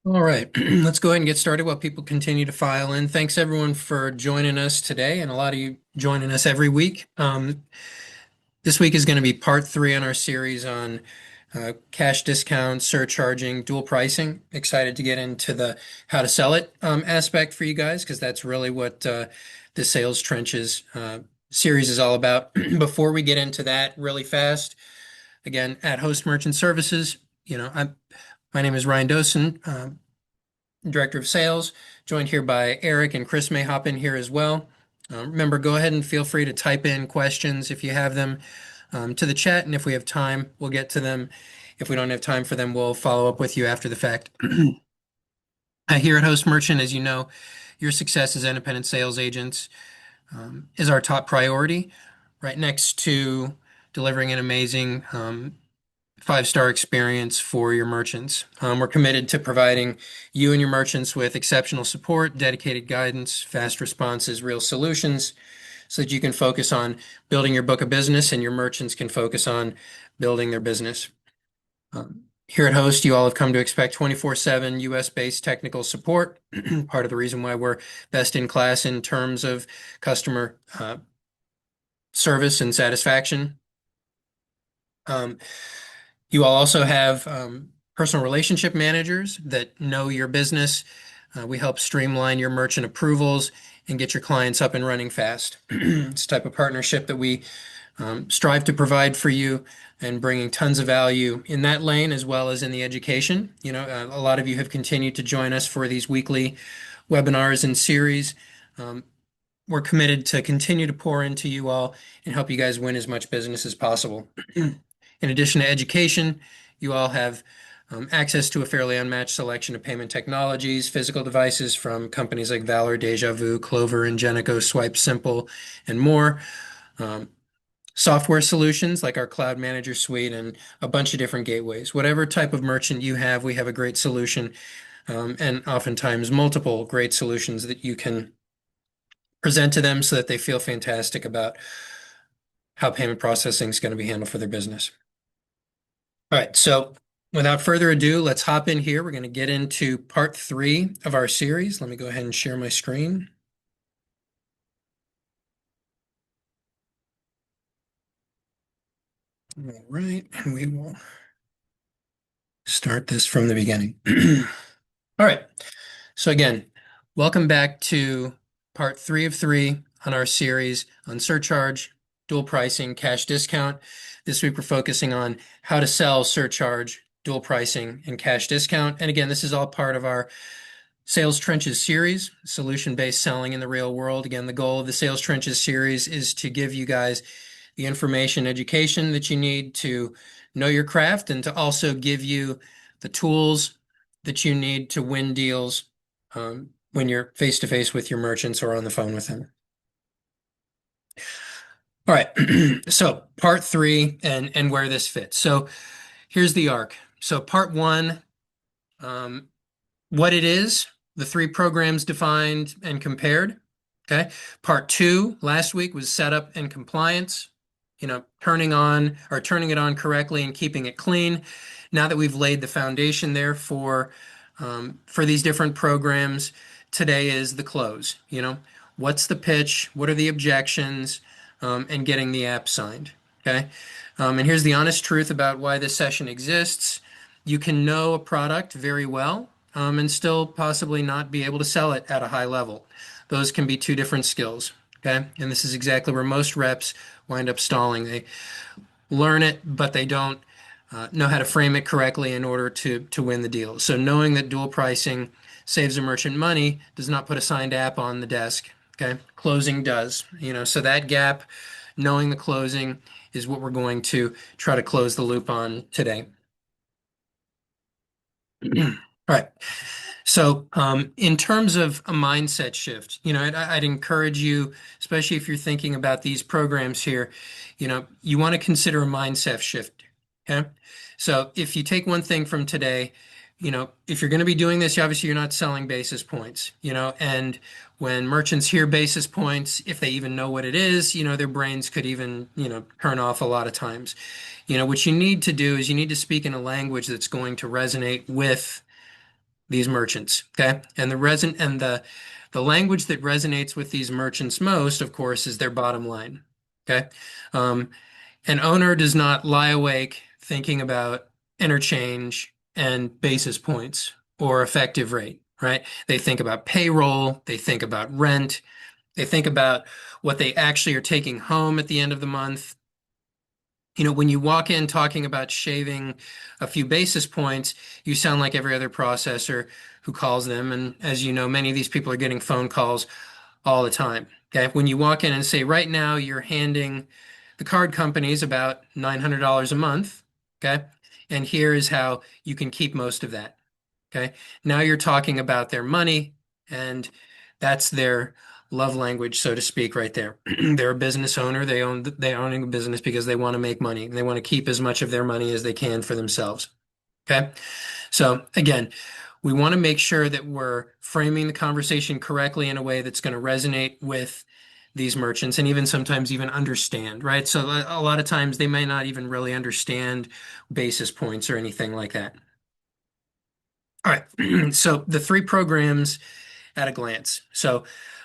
All right, let's go ahead and get started while people continue to file in. Thanks everyone for joining us today, and a lot of you joining us every week. This week is going to be part three on our series on cash discounts, surcharging, dual pricing. Excited to get into the how to sell it aspect for you guys because that's really what the Sales Trenches series is all about. Before we get into that really fast, again, at Host Merchant Services, my name is Ryan Dosen. Director of Sales, joined here by Eric, and Chris may hop in here as well. Remember, go ahead and feel free to type in questions if you have them to the chat, and if we have time, we'll get to them. If we don't have time for them, we'll follow up with you after the fact. Here at Host Merchant, as you know, your success as independent sales agents is our top priority, right next to delivering an amazing five-star experience for your merchants. We're committed to providing you and your merchants with exceptional support, dedicated guidance, fast responses, real solutions, so that you can focus on building your book of business and your merchants can focus on building their business. Here at Host, you all have come to expect 24/7 US-based technical support. Part of the reason why we're best in class in terms of customer service and satisfaction. Um, You all also have personal relationship managers that know your business. We help streamline your merchant approvals and get your clients up and running fast. It's the type of partnership that we strive to provide for you and bringing tons of value in that lane as well as in the education. A lot of you have continued to join us for these weekly webinars and series. Um, we're committed to continue to pour into you all and help you guys win as much business as possible. In addition to education, you all have access to a fairly unmatched selection of payment technologies, physical devices from companies like Valor, Deja Vu, Clover, Ingenico, Swipe Simple, and more. Um, Software solutions like our Cloud Manager Suite and a bunch of different gateways. Whatever type of merchant you have, we have a great solution, and oftentimes multiple great solutions that you can present to them so that they feel fantastic about how payment processing is going to be handled for their business. All right, so without further ado, let's hop in here. We're going to get into part three of our series. Let me go ahead and share my screen. All right, and we will start this from the beginning. All right, so again, welcome back to part three of three on our series on surcharge, dual pricing, cash discount. This week we're focusing on how to sell surcharge, dual pricing, and cash discount. And again, this is all part of our Sales Trenches series, solution-based selling in the real world. Again, the goal of the Sales Trenches series is to give you guys the information, education that you need to know your craft and to also give you the tools that you need to win deals when you're face to face with your merchants or on the phone with them. All right, so part three and where this fits. So here's the arc. So part one, what it is, the three programs defined and compared. Okay. Part two last week was setup and compliance, turning it on correctly and keeping it clean. Now that we've laid the foundation there for these different programs, today is the close. What's the pitch? What are the objections? And getting the app signed. Okay. And here's the honest truth about why this session exists. You can know a product very well, and still possibly not be able to sell it at a high level. Those can be two different skills. Okay. And this is exactly where most reps wind up stalling. They learn it, but they don't know how to frame it correctly in order to win the deal. So knowing that dual pricing saves a merchant money does not put a signed app on the desk. Okay. Closing does, so that gap, knowing the closing is what we're going to try to close the loop on today. All right. So, in terms of a mindset shift, I'd encourage you, especially if you're thinking about these programs here, you want to consider a mindset shift. Okay. So if you take one thing from today, if you're going to be doing this, obviously you're not selling basis points, and when merchants hear basis points, if they even know what it is, their brains could even, turn off a lot of times. What you need to do is you need to speak in a language that's going to resonate with these merchants. Okay. And the language that resonates with these merchants most, of course, is their bottom line. Okay. Um, an owner does not lie awake thinking about interchange and basis points or effective rate, right? They think about payroll, they think about rent, they think about what they actually are taking home at the end of the month. When you walk in talking about shaving a few basis points, you sound like every other processor who calls them. And as you know, many of these people are getting phone calls all the time. Okay. When you walk in and say, right now, you're handing the card companies about $900 a month. Okay. And here is how you can keep most of that. Okay. Now you're talking about their money, and that's their love language, so to speak, right there. They're a business owner. They owning a business because they want to make money. They want to keep as much of their money as they can for themselves. Okay. So again, we want to make sure that we're framing the conversation correctly in a way that's going to resonate with these merchants and even sometimes even understand, right? So a lot of times they may not even really understand basis points or anything like that. All right. So the three programs at a glance. So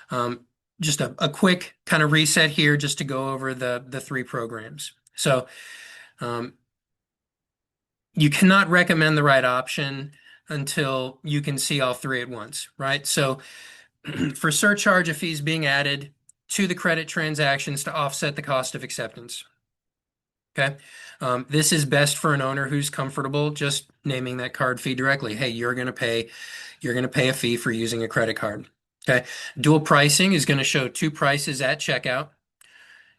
um, just a quick kind of reset here just to go over the three programs. So um, you cannot recommend the right option until you can see all three at once, right? So for surcharge, a fee is being added to the credit transactions to offset the cost of acceptance. Okay. This is best for an owner who's comfortable just naming that card fee directly. Hey, you're going to pay a fee for using a credit card. Okay. Dual pricing is going to show two prices at checkout,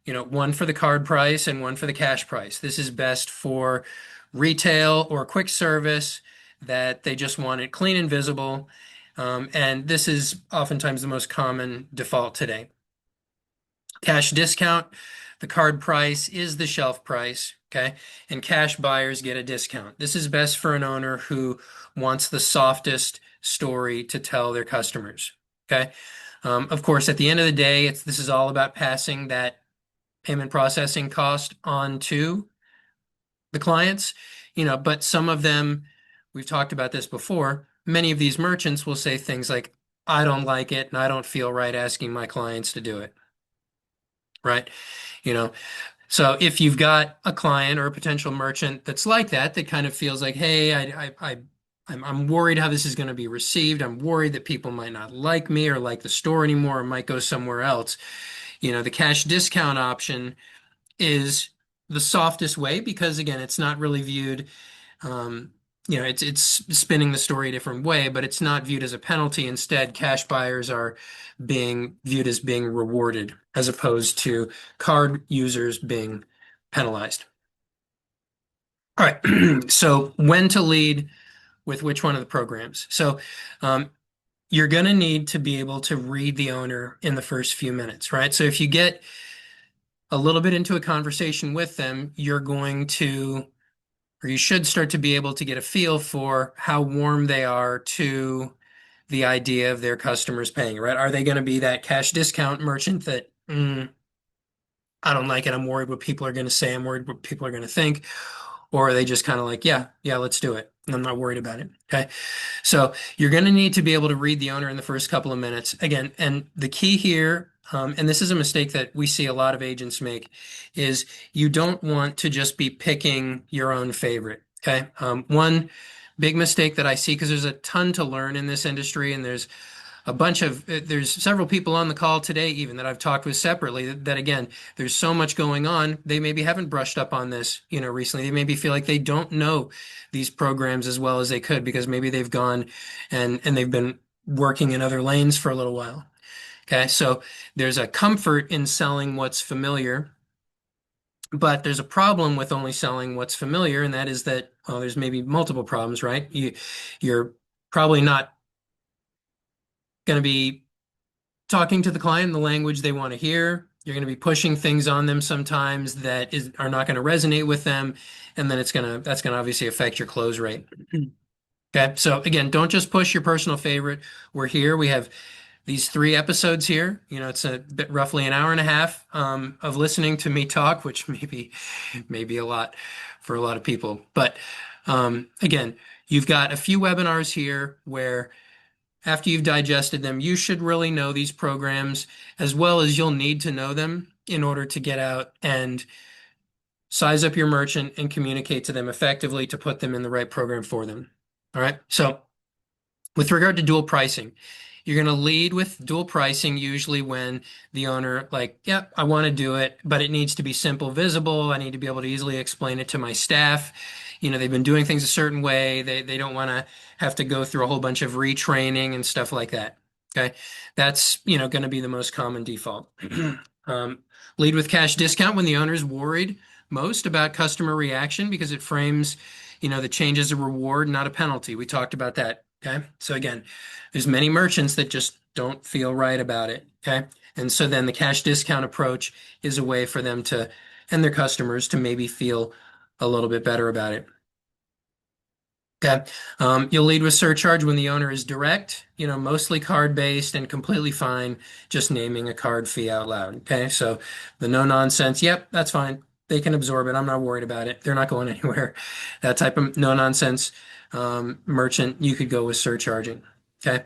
one for the card price and one for the cash price. This is best for retail or quick service that they just want it clean and visible. And this is oftentimes the most common default today. Cash discount, the card price is the shelf price, okay? And cash buyers get a discount. This is best for an owner who wants the softest story to tell their customers, okay? Of course, at the end of the day, this is all about passing that payment processing cost on to the clients, but some of them, we've talked about this before, many of these merchants will say things like, I don't like it and I don't feel right asking my clients to do it, right? You know, so if you've got a client or a potential merchant that's like that kind of feels like, hey, I'm worried how this is going to be received. I'm worried that people might not like me or like the store anymore or might go somewhere else. The cash discount option is the softest way because again, it's not really viewed, um, it's spinning the story a different way, but it's not viewed as a penalty. Instead, cash buyers are being viewed as being rewarded as opposed to card users being penalized. All right. So when to lead with which one of the programs? So you're going to need to be able to read the owner in the first few minutes, right? So if you get a little bit into a conversation with them, you're going to, or you should start to be able to get a feel for how warm they are to the idea of their customers paying, right? Are they going to be that cash discount merchant that, I don't like it. I'm worried what people are going to say. I'm worried what people are going to think. Or are they just kind of like, yeah, yeah, let's do it. I'm not worried about it. Okay. So you're going to need to be able to read the owner in the first couple of minutes. Again, and the key here, and this is a mistake that we see a lot of agents make, is you don't want to just be picking your own favorite. Okay. One big mistake that I see, because there's a ton to learn in this industry, and there's several people on the call today even that I've talked with separately that again, there's so much going on. They maybe haven't brushed up on this, recently. They maybe feel like they don't know these programs as well as they could because maybe they've gone and they've been working in other lanes for a little while. Okay. So there's a comfort in selling what's familiar, but there's a problem with only selling what's familiar. And that is that, well, there's maybe multiple problems, right? You're probably not going to be talking to the client in the language they want to hear. You're going to be pushing things on them sometimes that are not going to resonate with them, and then that's going to obviously affect your close rate. Okay, so again, don't just push your personal favorite. We're here. We have these three episodes here. It's a bit roughly an hour and a half of listening to me talk, which maybe a lot for a lot of people, but Again, you've got a few webinars here where after you've digested them, you should really know these programs as well as you'll need to know them in order to get out and size up your merchant and communicate to them effectively to put them in the right program for them. All right. So with regard to dual pricing, you're going to lead with dual pricing usually when the owner, like, yep, I want to do it, but it needs to be simple, visible. I need to be able to easily explain it to my staff. They've been doing things a certain way. They don't want to have to go through a whole bunch of retraining and stuff like that. Okay. That's, going to be the most common default. Um, Lead with cash discount when the owner's worried most about customer reaction because it frames, the change as a reward, not a penalty. We talked about that. Okay. So again, there's many merchants that just don't feel right about it. Okay. And so then the cash discount approach is a way for them to, and their customers to maybe feel a little bit better about it. Okay. You'll lead with surcharge when the owner is direct, mostly card based and completely fine just naming a card fee out loud. Okay. So the no nonsense, yep, that's fine. They can absorb it. I'm not worried about it. They're not going anywhere. That type of no nonsense merchant, you could go with surcharging. Okay.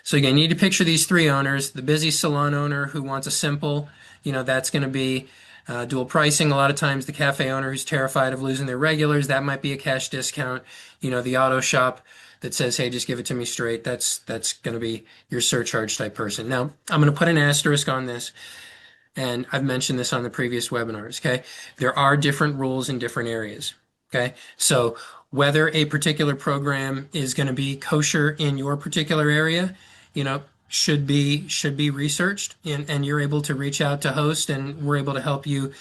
So again, you need to picture these three owners. The busy salon owner who wants a simple, that's going to be dual pricing. A lot of times the cafe owner who's terrified of losing their regulars, that might be a cash discount. The auto shop that says, hey, just give it to me straight. That's going to be your surcharge type person. Now, I'm going to put an asterisk on this, and I've mentioned this on the previous webinars. Okay. There are different rules in different areas. Okay. So whether a particular program is going to be kosher in your particular area, should be researched and you're able to reach out to host and we're able to help you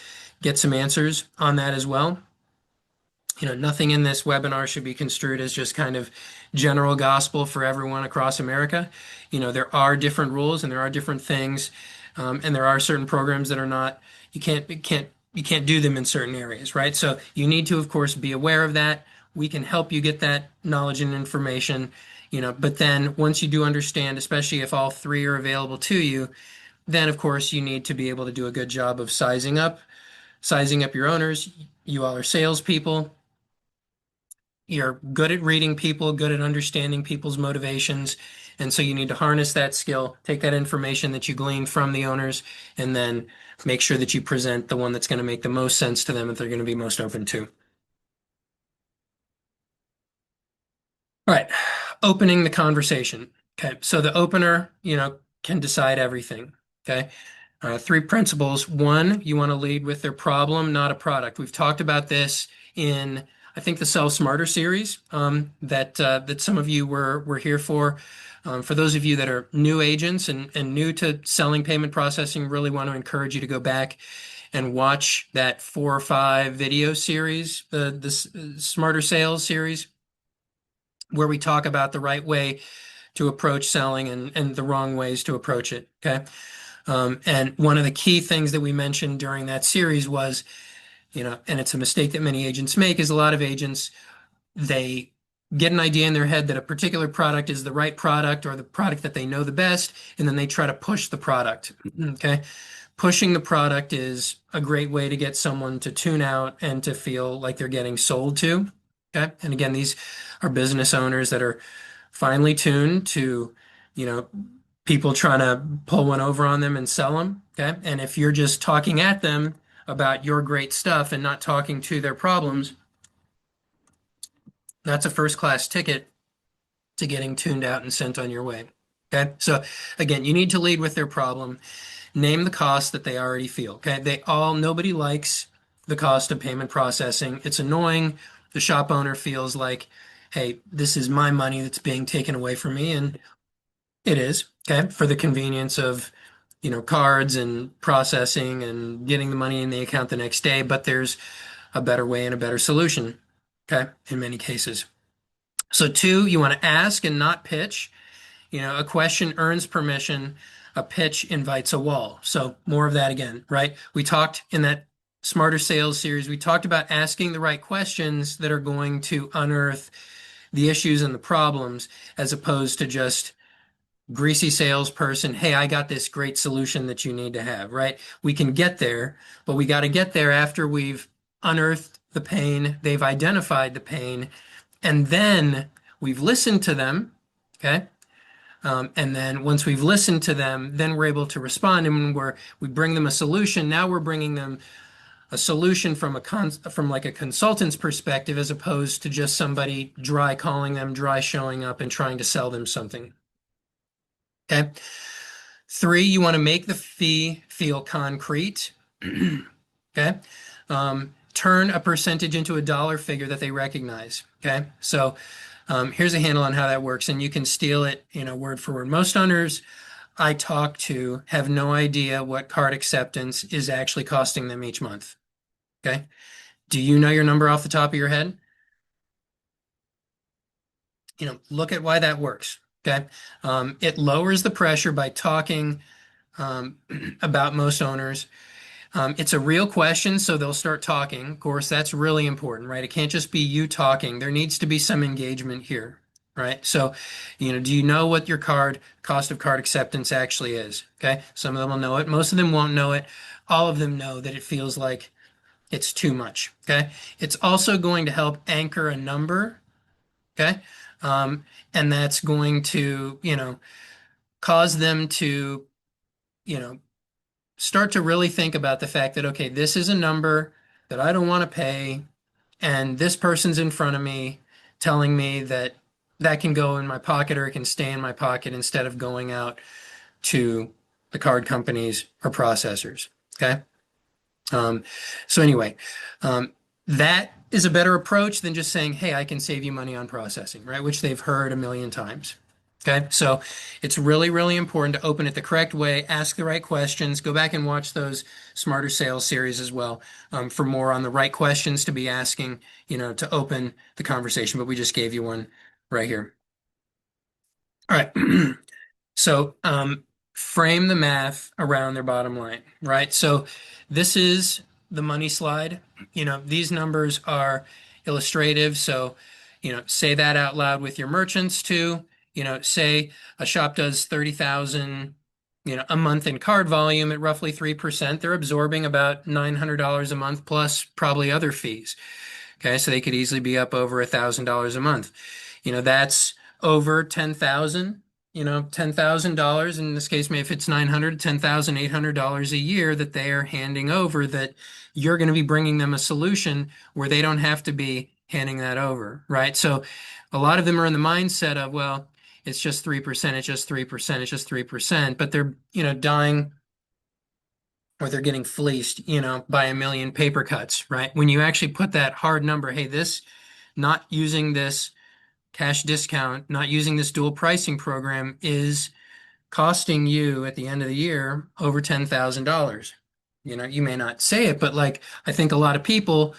get some answers on that as well. Nothing in this webinar should be construed as just kind of general gospel for everyone across America. There are different rules and there are different things, and there are certain programs that are not, you can't do them in certain areas, right? So you need to, of course, be aware of that. We can help you get that knowledge and information, but then once you do understand, especially if all three are available to you, then of course you need to be able to do a good job of sizing up your owners. You all are salespeople. You're good at reading people, good at understanding people's motivations. And so you need to harness that skill, take that information that you glean from the owners, and then make sure that you present the one that's going to make the most sense to them that they're going to be most open to. All right, opening the conversation. Okay, so the opener, can decide everything. Okay, three principles. One, you want to lead with their problem, not a product. We've talked about this in, I think, the Sell Smarter series that some of you were here for. For those of you that are new agents and new to selling payment processing, really want to encourage you to go back and watch that 4 or 5 video series, the Smarter Sales series, where we talk about the right way to approach selling and the wrong ways to approach it. Okay. And one of the key things that we mentioned during that series was, and it's a mistake that many agents make, is a lot of agents, they get an idea in their head that a particular product is the right product or the product that they know the best, and then they try to push the product. Okay. Pushing the product is a great way to get someone to tune out and to feel like they're getting sold to. Okay. And again, these are business owners that are finely tuned to, you know, people trying to pull one over on them and sell them. Okay. And if you're just talking at them about your great stuff and not talking to their problems, that's a first class ticket to getting tuned out and sent on your way. Okay. So again, you need to lead with their problem, name the cost that they already feel. Okay. Nobody likes the cost of payment processing. It's annoying. The shop owner feels like, hey, this is my money that's being taken away from me. And it is, okay, for the convenience of, cards and processing and getting the money in the account the next day. But there's a better way and a better solution, okay, in many cases. So 2, you want to ask and not pitch. A question earns permission. A pitch invites a wall. So more of that again, right? We talked in that Smarter Sales series, we talked about asking the right questions that are going to unearth the issues and the problems as opposed to just greasy salesperson, hey, I got this great solution that you need to have, right? We can get there, but we got to get there after we've unearthed the pain, they've identified the pain, And then we've listened to them. Okay. And then once we've listened to them, then we're able to respond. And when we bring them a solution, now we're bringing them a solution from from like a consultant's perspective, as opposed to just somebody dry calling them, dry showing up and trying to sell them something. Okay. Three, you want to make the fee feel concrete. Okay. Turn a percentage into a dollar figure that they recognize. Okay. So here's a handle on how that works, and you can steal it, word for word. Most owners I talk to have no idea what card acceptance is actually costing them each month. Okay. Do you know your number off the top of your head? Look at why that works. Okay. It lowers the pressure by talking um, about most owners. It's a real question, so they'll start talking. Of course, that's really important, right? It can't just be you talking. There needs to be some engagement here, right? So, do you know what your cost of card acceptance actually is? Okay. Some of them will know it. Most of them won't know it. All of them know that it feels like it's too much. Okay. It's also going to help anchor a number. Okay. Um, and that's going to, cause them to, you know, start to really think about the fact that, okay, this is a number that I don't want to pay, and this person's in front of me telling me that that can go in my pocket or it can stay in my pocket instead of going out to the card companies or processors. Okay. Um, so anyway, um, that is a better approach than just saying, "Hey, I can save you money on processing," right? Which they've heard a million times. Okay, so it's really, really important to open it the correct way, ask the right questions. Go back and watch those Smarter Sales series as well for more on the right questions to be asking, to open the conversation. But we just gave you one right here. All right. So, frame the math around their bottom line, right? So, this is the money slide. These numbers are illustrative. So, say that out loud with your merchants too. Say a shop does 30,000, a month in card volume at roughly 3%. They're absorbing about $900 a month plus probably other fees. Okay, so they could easily be up over $1,000 a month. That's over 10,000. $10,000 in this case, maybe if it's 900, $10,800 a year that they are handing over, that you're going to be bringing them a solution where they don't have to be handing that over, right? So a lot of them are in the mindset of, well, it's just 3%, it's just 3%, it's just 3%, but they're, dying or they're getting fleeced, by a million paper cuts, right? When you actually put that hard number, hey, not using this cash discount, not using this dual pricing program is costing you at the end of the year over $10,000. You may not say it, but like I think a lot of people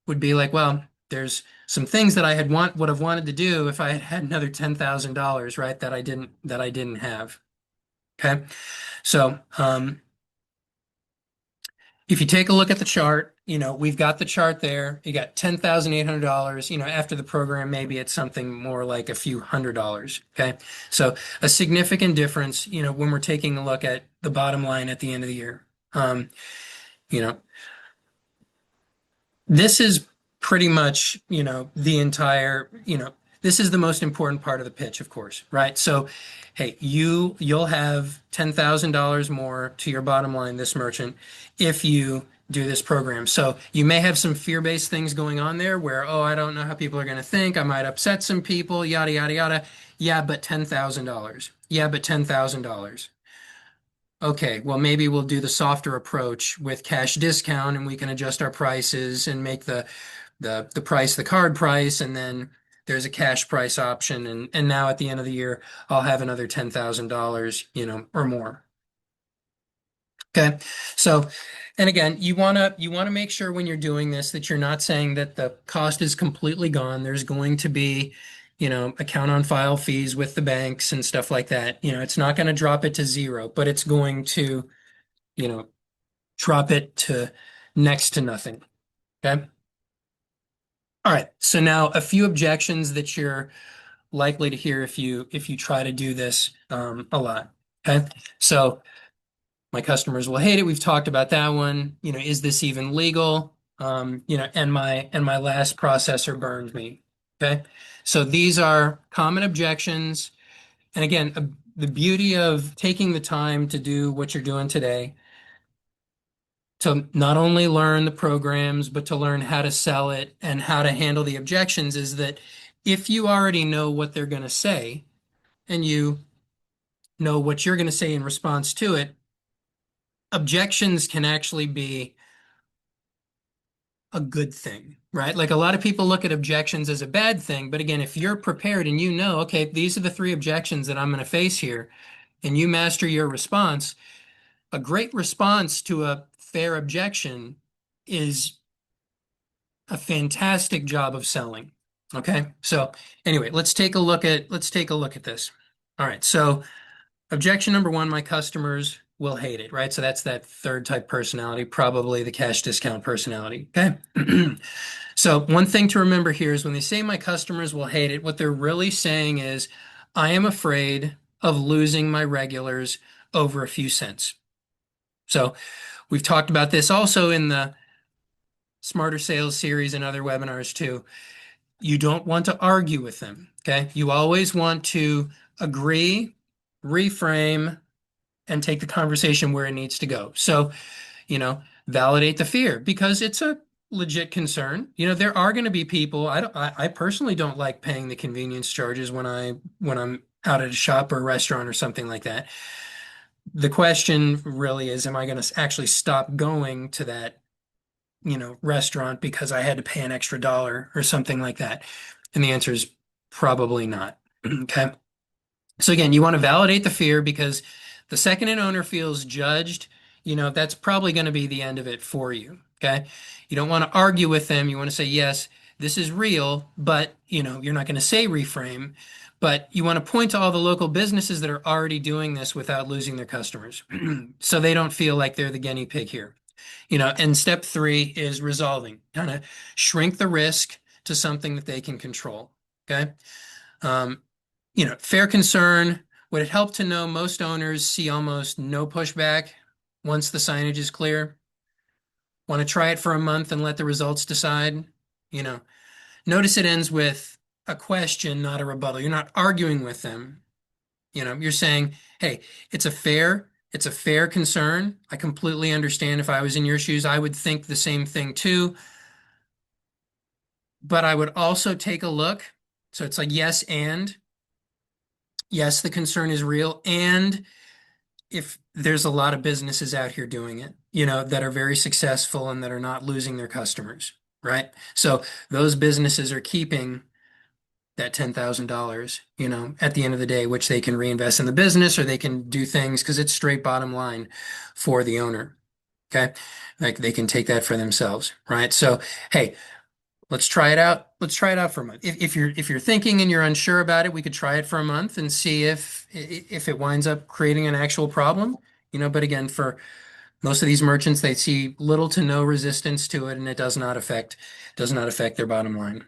would be like, well, there's some things that would have wanted to do if I had had another $10,000, right? That I didn't have. Okay. So, if you take a look at the chart, we've got the chart there. You got $10,800, after the program, maybe it's something more like a few $100s. Okay. So a significant difference, when we're taking a look at the bottom line at the end of the year. Um, you know, this is pretty much, the entire, this is the most important part of the pitch, of course, right? So, hey, you'll have $10,000 more to your bottom line, this merchant, if you do this program. So you may have some fear-based things going on there where, oh, I don't know how people are going to think. I might upset some people, yada, yada, yada. Yeah, but $10,000. Yeah, but $10,000. Okay, well, maybe we'll do the softer approach with cash discount and we can adjust our prices and make the price the card price, and then there's a cash price option, and now at the end of the year I'll have another $10,000, or more. Okay. So, and again, you want to make sure when you're doing this that you're not saying that the cost is completely gone. There's going to be, account on file fees with the banks and stuff like that. It's not going to drop it to zero, but it's going to, you know, drop it to next to nothing. Okay. All right. So now a few objections that you're likely to hear if you try to do this a lot. Okay. So my customers will hate it. We've talked about that one. Is this even legal? And my last processor burned me. Okay. So these are common objections. And again, the beauty of taking the time to do what you're doing today, to not only learn the programs, but to learn how to sell it and how to handle the objections, is that if you already know what they're going to say and you know what you're going to say in response to it, objections can actually be a good thing, right? Like a lot of people look at objections as a bad thing, but again, if you're prepared and you know, okay, these are the three objections that I'm going to face here, and you master your response, a great response to a fair objection is a fantastic job of selling. Okay? So, anyway, let's take a look at this. All right. So, objection number one, my customers will hate it, right? So that's that third type personality, probably the cash discount personality. Okay. So one thing to remember here is when they say my customers will hate it, what they're really saying is, I am afraid of losing my regulars over a few cents. So we've talked about this also in the Smarter Sales series and other webinars too. You don't want to argue with them. Okay. You always want to agree, reframe, and take the conversation where it needs to go. So, validate the fear because it's a legit concern. There are going to be people, I personally don't like paying the convenience charges when I'm out at a shop or a restaurant or something like that. The question really is, am I going to actually stop going to that, restaurant because I had to pay an extra dollar or something like that? And the answer is probably not. Okay. So again, you want to validate the fear because the second an owner feels judged, that's probably going to be the end of it for you. Okay. You don't want to argue with them. You want to say, yes, this is real, but you're not going to say reframe, but you want to point to all the local businesses that are already doing this without losing their customers. So they don't feel like they're the guinea pig here. And step three is resolving, kind of shrink the risk to something that they can control. Okay. Um, Fair concern. Would it help to know most owners see almost no pushback once the signage is clear? Want to try it for a month and let the results decide? You know, Notice it ends with a question, not a rebuttal. You're not arguing with them. You're saying, hey, it's a fair concern. I completely understand if I was in your shoes, I would think the same thing too. But I would also take a look. So it's like, yes, the concern is real. And if there's a lot of businesses out here doing it, that are very successful and that are not losing their customers, right? So those businesses are keeping that $10,000, at the end of the day, which they can reinvest in the business or they can do things because it's straight bottom line for the owner. Okay. Like they can take that for themselves, right? So, hey, let's try it out. Let's try it out for a month. If you're thinking and you're unsure about it, we could try it for a month and see if it winds up creating an actual problem. But again, for most of these merchants, they see little to no resistance to it, and it does not affect their bottom line.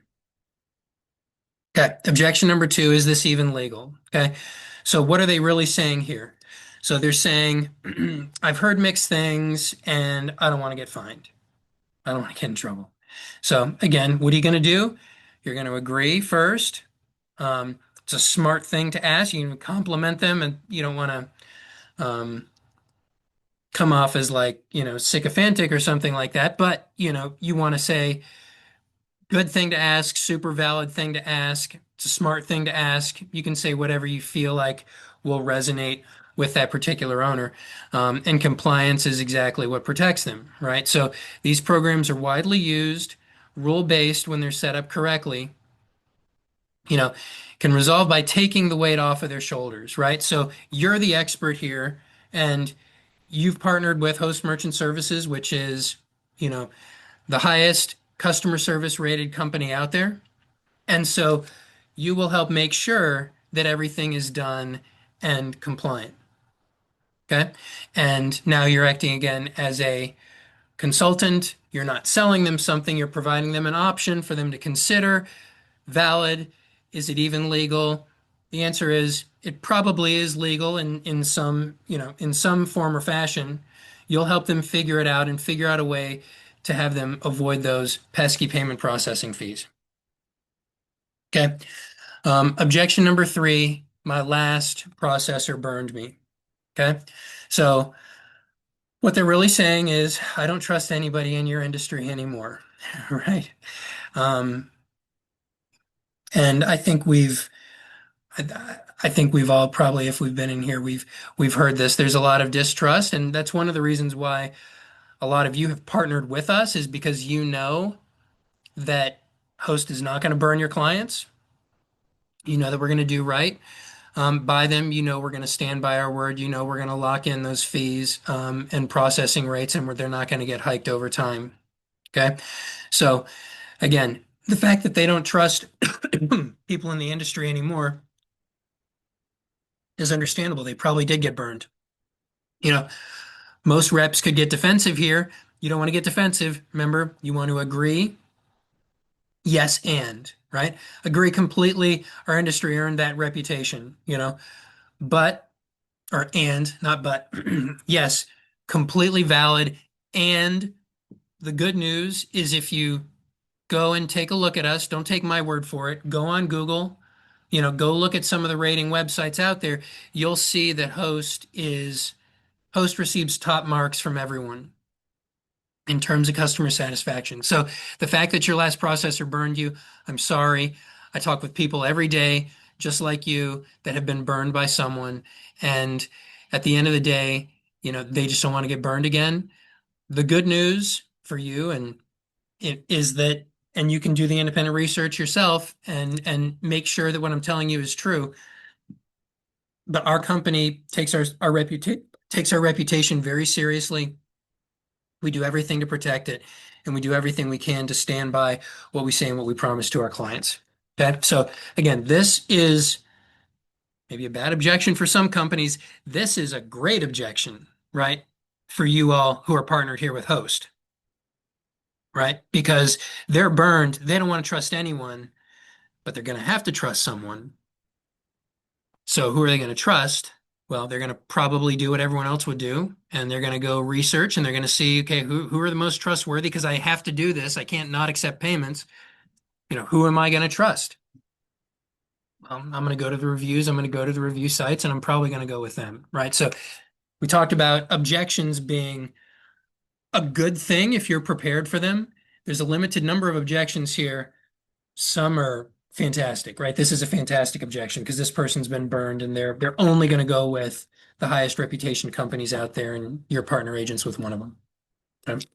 Okay. Objection number two, is this even legal? Okay. So what are they really saying here? So they're saying, I've heard mixed things and I don't want to get fined. I don't want to get in trouble. So again, what are you going to do? You're going to agree first. It's a smart thing to ask. You can compliment them, and you don't want to come off as like, sycophantic or something like that. But, you want to say, good thing to ask, super valid thing to ask. It's a smart thing to ask. You can say whatever you feel like will resonate with that particular owner. And compliance is exactly what protects them, right? So these programs are widely used, rule-based when they're set up correctly, can resolve by taking the weight off of their shoulders, right? So you're the expert here, and you've partnered with Host Merchant Services, which is, you know, the highest customer service rated company out there. And so you will help make sure that everything is done and compliant. Okay. And now you're acting again as a consultant. You're not selling them something, you're providing them an option for them to consider. Valid. Is it even legal? The answer is it probably is legal in some, in some form or fashion. You'll help them figure it out and figure out a way to have them avoid those pesky payment processing fees. Okay. Objection number three, my last processor burned me. Okay. So what they're really saying is, I don't trust anybody in your industry anymore. Right. Um, and I think we've all probably, if we've been in here, we've heard this. There's a lot of distrust, and that's one of the reasons why a lot of you have partnered with us is because you know that Host is not going to burn your clients. You know that we're going to do right by them. You know we're going to stand by our word. You know we're going to lock in those fees and processing rates, and they're not going to get hiked over time. Okay. So again, the fact that they don't trust people in the industry anymore is understandable. They probably did get burned. You know, most reps could get defensive here. You don't want to get defensive. Remember, you want to agree, yes, and, right? Agree completely. Our industry earned that reputation, but, or and, not but, yes, completely valid. And the good news is if you go and take a look at us, don't take my word for it, go on Google, go look at some of the rating websites out there. You'll see that Host receives top marks from everyone in terms of customer satisfaction. So the fact that your last processor burned you, I'm sorry. I talk with people every day, just like you, that have been burned by someone. And at the end of the day, they just don't want to get burned again. The good news for you and it is that, and you can do the independent research yourself and make sure that what I'm telling you is true. But our company takes our reputation very seriously. We do everything to protect it, and we do everything we can to stand by what we say and what we promise to our clients. Okay. So again, this is maybe a bad objection for some companies. This is a great objection, right? For you all who are partnered here with Host, right? Because they're burned. They don't want to trust anyone, but they're going to have to trust someone. So who are they going to trust? Well, they're going to probably do what everyone else would do, and they're going to go research and they're going to see, okay, who are the most trustworthy? Because I have to do this. I can't not accept payments. Who am I going to trust? Well, I'm going to go to the reviews. I'm going to go to the review sites, and I'm probably going to go with them, right? So we talked about objections being a good thing if you're prepared for them. There's a limited number of objections here. Some are fantastic, right? This is a fantastic objection because this person's been burned and they're only going to go with the highest reputation companies out there, and your partner agents with one of them. Okay.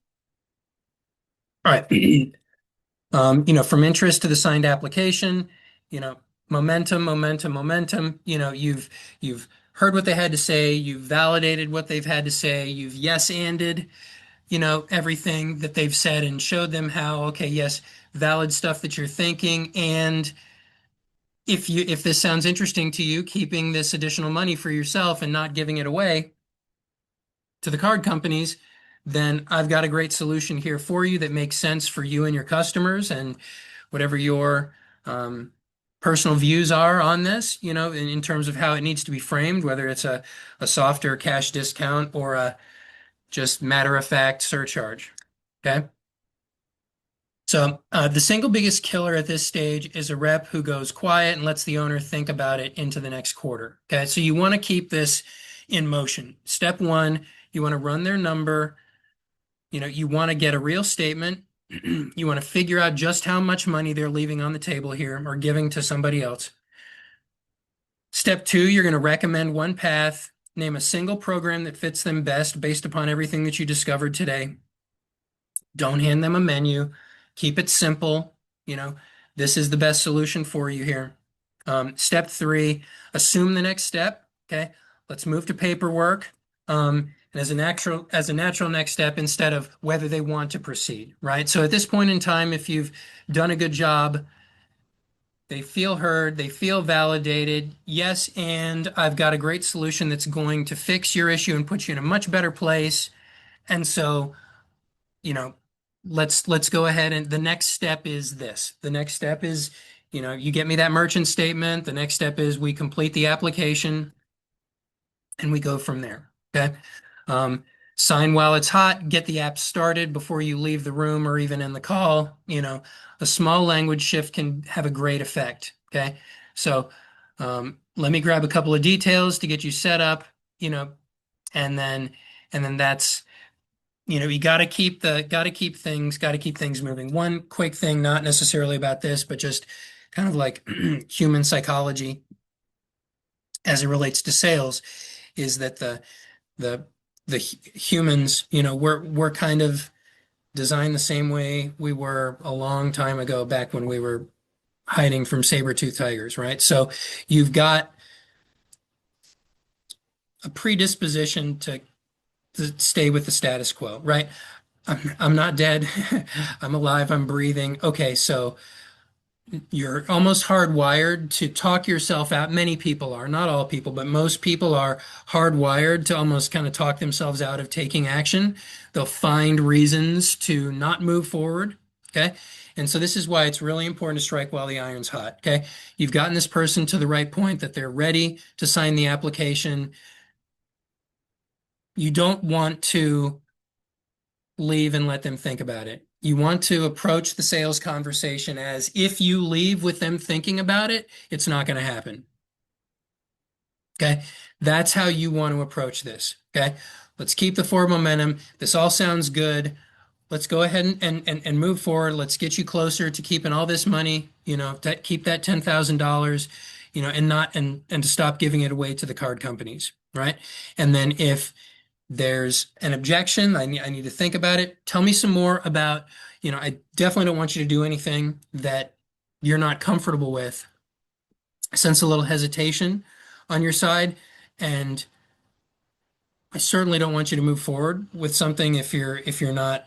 All right. From interest to the signed application, you know, momentum. You've heard what they had to say, you've validated what they've had to say, you've yes-anded, everything that they've said and showed them how, okay, yes, valid stuff that you're thinking. And if this sounds interesting to you, keeping this additional money for yourself and not giving it away to the card companies, then I've got a great solution here for you that makes sense for you and your customers and whatever your personal views are on this, in terms of how it needs to be framed, whether it's a softer cash discount or a just matter of fact surcharge. Okay. So the single biggest killer at this stage is a rep who goes quiet and lets the owner think about it into the next quarter. Okay, so you want to keep this in motion. Step one, you want to run their number. You want to get a real statement. You want to figure out just how much money they're leaving on the table here or giving to somebody else. Step two, you're going to recommend one path, name a single program that fits them best based upon everything that you discovered today. Don't hand them a menu. Keep it simple. This is the best solution for you here. Step three, assume the next step. Okay, let's move to paperwork. And as a natural next step, instead of whether they want to proceed, right? So at this point in time, if you've done a good job, they feel heard, they feel validated. Yes, and I've got a great solution that's going to fix your issue and put you in a much better place. And so you know, let's go ahead and the next step is this. The next step is, you get me that merchant statement. The next step is we complete the application and we go from there. Okay. Um, Sign while it's hot, get the app started before you leave the room or even in the call. A small language shift can have a great effect. Okay. So let me grab a couple of details to get you set up, you know, and then that's you got to keep things moving. One quick thing, not necessarily about this, but just kind of like human psychology as it relates to sales, is that the humans, we're kind of designed the same way we were a long time ago, back when we were hiding from saber-toothed tigers, right? So you've got a predisposition to stay with the status quo, right? I'm not dead. I'm alive. I'm breathing. Okay, so you're almost hardwired to talk yourself out. Many people are, not all people, but most people are hardwired to almost kind of talk themselves out of taking action. They'll find reasons to not move forward. Okay. And so this is why it's really important to strike while the iron's hot. Okay. You've gotten this person to the right point that they're ready to sign the application. You don't want to leave and let them think about it. You want to approach the sales conversation as, if you leave with them thinking about it, it's not going to happen. Okay. That's how you want to approach this. Okay. Let's keep the forward momentum. This all sounds good. Let's go ahead and move forward. Let's get you closer to keeping all this money, to keep that $10,000, and to stop giving it away to the card companies. Right. And then if there's an objection, I need to think about it. Tell me some more about, I definitely don't want you to do anything that you're not comfortable with. I sense a little hesitation on your side, and I certainly don't want you to move forward with something if you're not,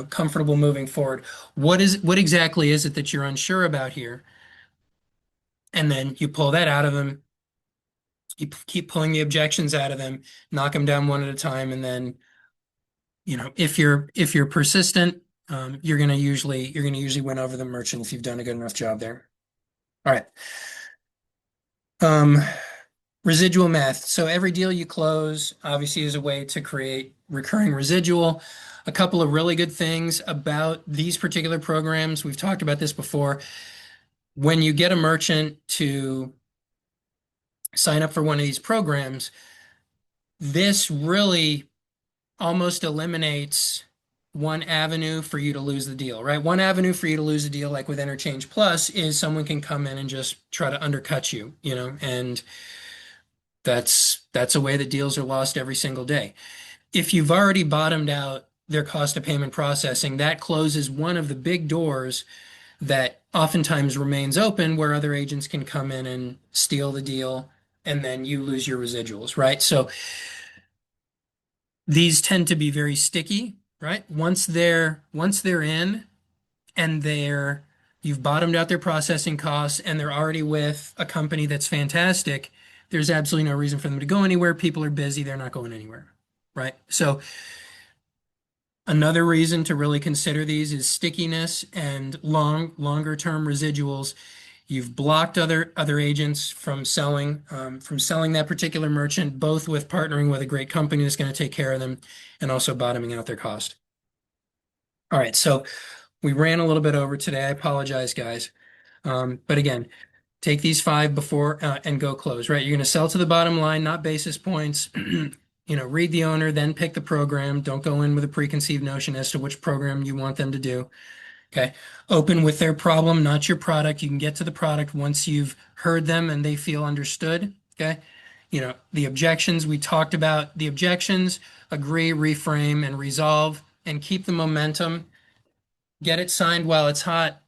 comfortable moving forward. What exactly is it that you're unsure about here? And then you pull that out of them. You keep pulling the objections out of them, knock them down one at a time, and then if you're persistent, you're gonna usually win over the merchant if you've done a good enough job there. All right. Um, Residual math. So every deal you close obviously is a way to create recurring residual. A couple of really good things about these particular programs, we've talked about this before. When you get a merchant to sign up for one of these programs, this really almost eliminates one avenue for you to lose the deal, right? One avenue for you to lose a deal, like with Interchange Plus, is someone can come in and just try to undercut you, and that's a way that deals are lost every single day. If you've already bottomed out their cost of payment processing, that closes one of the big doors that oftentimes remains open, where other agents can come in and steal the deal, and then you lose your residuals, right? So these tend to be very sticky, right? Once they're in, and you've bottomed out their processing costs, and they're already with a company that's fantastic, there's absolutely no reason for them to go anywhere. People are busy, they're not going anywhere, right? So another reason to really consider these is stickiness and longer term residuals. You've blocked other agents from selling that particular merchant, both with partnering with a great company that's going to take care of them, and also bottoming out their cost. All right, so we ran a little bit over today. I apologize, guys. But again, take these five before and go close, right? You're going to sell to the bottom line, not basis points. Read the owner, then pick the program. Don't go in with a preconceived notion as to which program you want them to do. Okay. Open with their problem, not your product. You can get to the product once you've heard them and they feel understood. Okay. The objections, we talked about the objections, agree, reframe, and resolve, and keep the momentum. Get it signed while it's hot.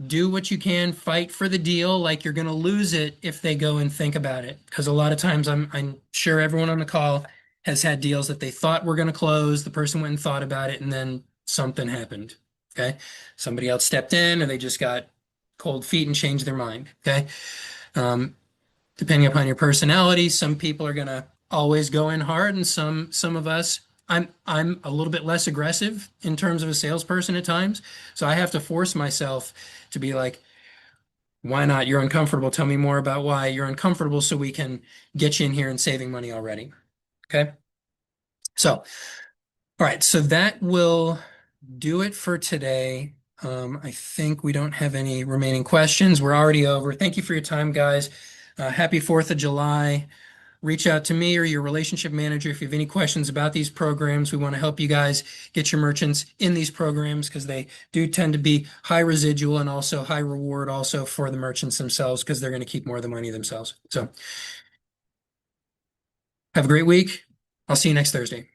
Do what you can, fight for the deal like you're going to lose it if they go and think about it. Because a lot of times, I'm sure everyone on the call has had deals that they thought were going to close. The person went and thought about it, and then something happened. Okay. Somebody else stepped in, or they just got cold feet and changed their mind. Okay. Um, Depending upon your personality, some people are going to always go in hard, and some of us, I'm a little bit less aggressive in terms of a salesperson at times. So I have to force myself to be like, why not? You're uncomfortable. Tell me more about why you're uncomfortable so we can get you in here and saving money already. Okay. So All right, so that will do it for today. I think we don't have any remaining questions. We're already over. Thank you for your time, guys. Happy 4th of July. Reach out to me or your relationship manager if you have any questions about these programs. We want to help you guys get your merchants in these programs because they do tend to be high residual and also high reward also for the merchants themselves because they're going to keep more of the money themselves. So have a great week. I'll see you next Thursday.